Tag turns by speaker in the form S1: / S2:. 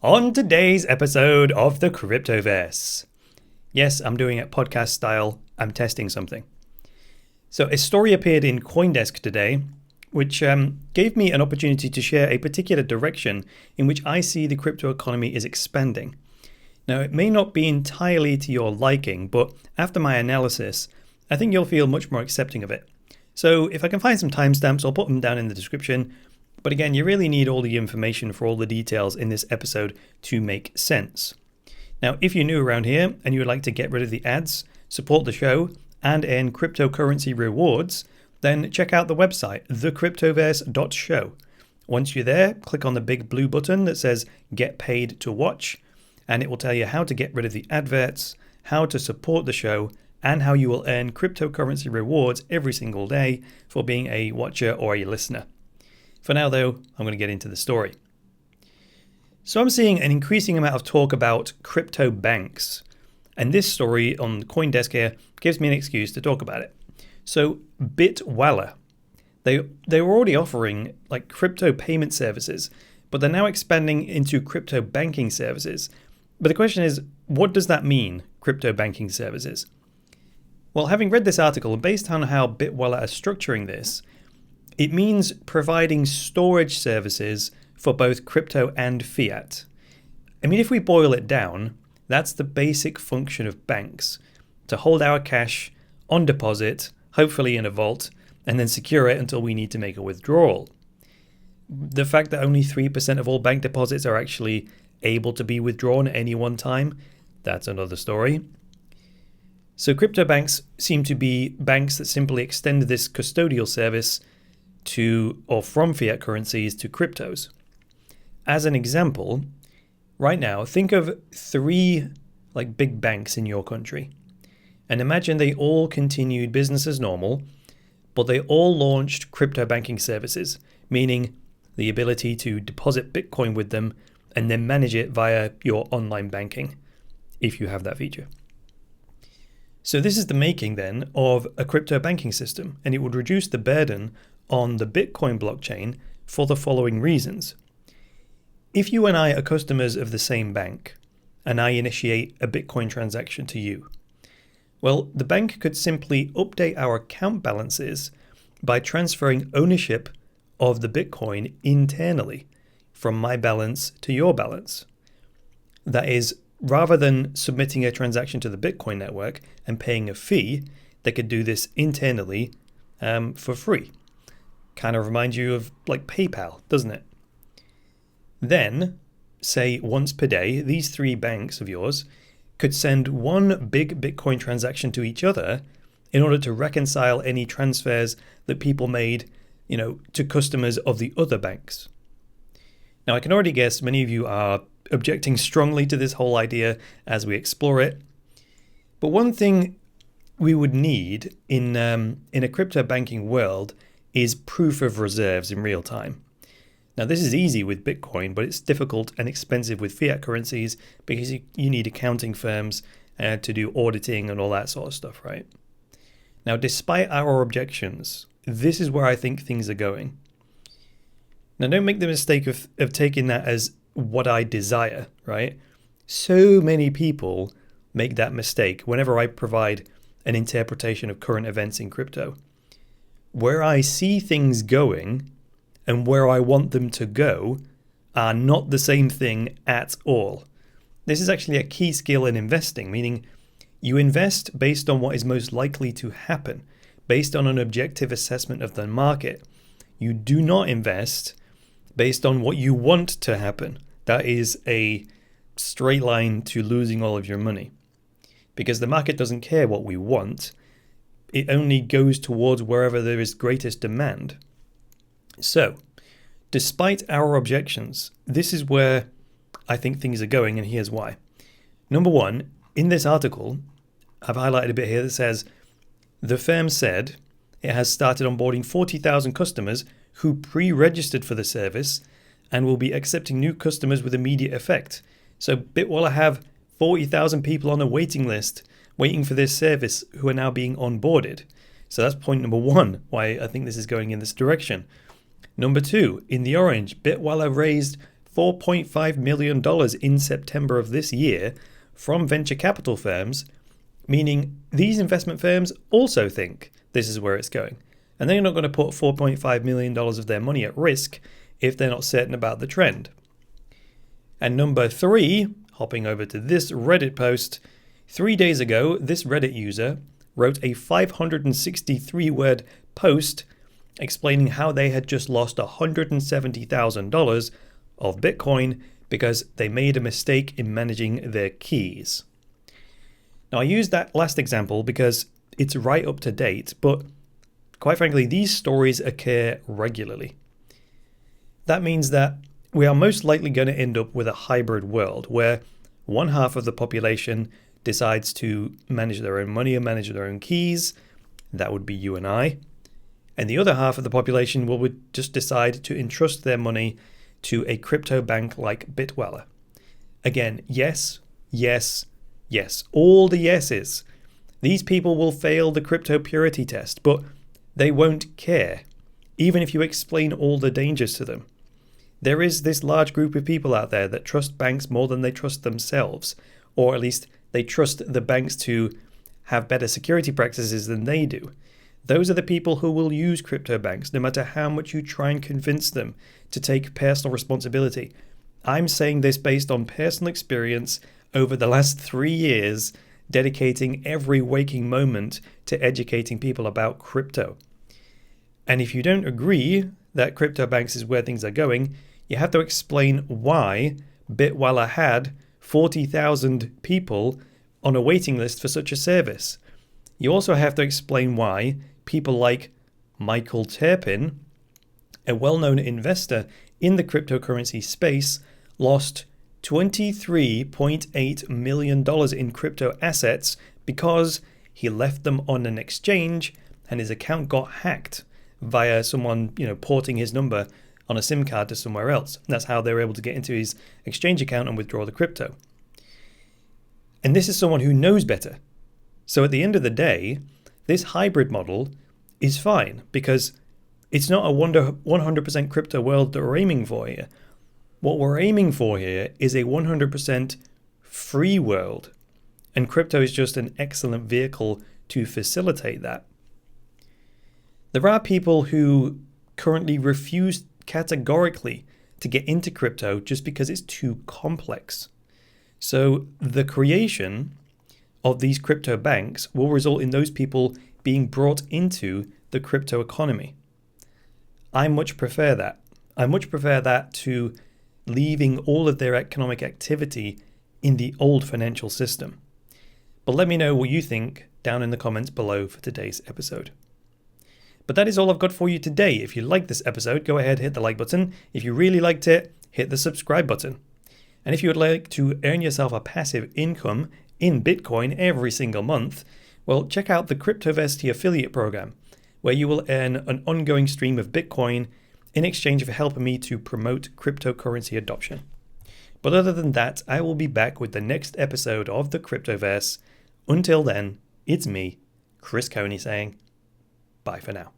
S1: On today's episode of the Cryptoverse. Yes, I'm doing it podcast style. I'm testing something. So a story appeared in Coindesk today, which gave me an opportunity to share a particular direction in which I see the crypto economy is expanding. Now, it may not be entirely to your liking, but after my analysis, I think you'll feel much more accepting of it. So if I can find some timestamps, I'll put them down in the description. But again, you really need all the information for all the details in this episode to make sense. Now, if you're new around here and you would like to get rid of the ads, support the show, and earn cryptocurrency rewards, then check out the website, thecryptoverse.show. Once you're there, click on the big blue button that says Get Paid to Watch, and it will tell you how to get rid of the adverts, how to support the show, and how you will earn cryptocurrency rewards every single day for being a watcher or a listener. For now, though, I'm going to get into the story. So I'm seeing an increasing amount of talk about crypto banks. And this story on Coindesk here gives me an excuse to talk about it. So Bitwala, they were already offering like crypto payment services, but they're now expanding into crypto banking services. But the question is, what does that mean, crypto banking services? Well, having read this article, based on how Bitwala are structuring this, it means providing storage services for both crypto and fiat. I mean, if we boil it down, that's the basic function of banks, to hold our cash on deposit, hopefully in a vault, and then secure it until we need to make a withdrawal. The fact that only 3% of all bank deposits are actually able to be withdrawn at any one time, that's another story. So crypto banks seem to be banks that simply extend this custodial service to or from fiat currencies to cryptos. As an example, right now, think of three big banks in your country. And imagine they all continued business as normal, but they all launched crypto banking services, meaning the ability to deposit Bitcoin with them and then manage it via your online banking, if you have that feature. So this is the making then of a crypto banking system, and it would reduce the burden on the Bitcoin blockchain for the following reasons. If you and I are customers of the same bank, and I initiate a Bitcoin transaction to you, well, the bank could simply update our account balances by transferring ownership of the Bitcoin internally from my balance to your balance. That is, rather than submitting a transaction to the Bitcoin network and paying a fee, they could do this internally for free. Kind of reminds you of like PayPal, doesn't it? Then, say once per day, these three banks of yours could send one big Bitcoin transaction to each other in order to reconcile any transfers that people made, to customers of the other banks. Now, I can already guess many of you are objecting strongly to this whole idea as we explore it. But one thing we would need in a crypto banking world is proof of reserves in real time. Now, this is easy with Bitcoin, but it's difficult and expensive with fiat currencies because you need accounting firms to do auditing and all that sort of stuff, right? Now, despite our objections, this is where I think things are going. Now, don't make the mistake of taking that as what I desire, right? So many people make that mistake whenever I provide an interpretation of current events in crypto. Where I see things going and where I want them to go are not the same thing at all. This is actually a key skill in investing, meaning you invest based on what is most likely to happen, based on an objective assessment of the market. You do not invest based on what you want to happen. That is a straight line to losing all of your money. Because the market doesn't care what we want. It only goes towards wherever there is greatest demand. So, despite our objections, this is where I think things are going, and here's why. Number one, in this article, I've highlighted a bit here that says, the firm said it has started onboarding 40,000 customers who pre-registered for the service and will be accepting new customers with immediate effect. So Bitwala have 40,000 people on a waiting list waiting for this service who are now being onboarded. So that's point number one, why I think this is going in this direction. Number two, in the orange, Bitwala raised $4.5 million in September of this year from venture capital firms, meaning these investment firms also think this is where it's going. And they're not going to put $4.5 million of their money at risk if they're not certain about the trend. And number 3, hopping over to this Reddit post, 3 days ago, this Reddit user wrote a 563-word post explaining how they had just lost $170,000 of Bitcoin because they made a mistake in managing their keys. Now, I use that last example because it's right up to date, but quite frankly, these stories occur regularly. That means that we are most likely going to end up with a hybrid world where one half of the population decides to manage their own money and manage their own keys. That would be you and I. And the other half of the population would just decide to entrust their money to a crypto bank like Bitweller. Again, yes, yes, yes. All the yeses. These people will fail the crypto purity test, but they won't care, even if you explain all the dangers to them. There is this large group of people out there that trust banks more than they trust themselves, or at least they trust the banks to have better security practices than they do. Those are the people who will use crypto banks no matter how much you try and convince them to take personal responsibility. I'm saying this based on personal experience over the last 3 years, dedicating every waking moment to educating people about crypto. And if you don't agree that crypto banks is where things are going, you have to explain why Bitweller had 40,000 people on a waiting list for such a service. You also have to explain why people like Michael Turpin, a well-known investor in the cryptocurrency space, lost $23.8 million in crypto assets because he left them on an exchange and his account got hacked via someone, porting his number on a SIM card to somewhere else. And that's how they were able to get into his exchange account and withdraw the crypto. And this is someone who knows better. So at the end of the day, this hybrid model is fine because it's not a 100% crypto world that we're aiming for here. What we're aiming for here is a 100% free world. And crypto is just an excellent vehicle to facilitate that. There are people who currently refuse categorically to get into crypto just because it's too complex. So the creation of these crypto banks will result in those people being brought into the crypto economy. I much prefer that. I much prefer that to leaving all of their economic activity in the old financial system. But let me know what you think down in the comments below for today's episode. But that is all I've got for you today. If you liked this episode, go ahead, hit the like button. If you really liked it, hit the subscribe button. And if you would like to earn yourself a passive income in Bitcoin every single month, well, check out the Cryptoverse affiliate program, where you will earn an ongoing stream of Bitcoin in exchange for helping me to promote cryptocurrency adoption. But other than that, I will be back with the next episode of the Cryptoverse. Until then, it's me, Chris Coney, saying bye for now.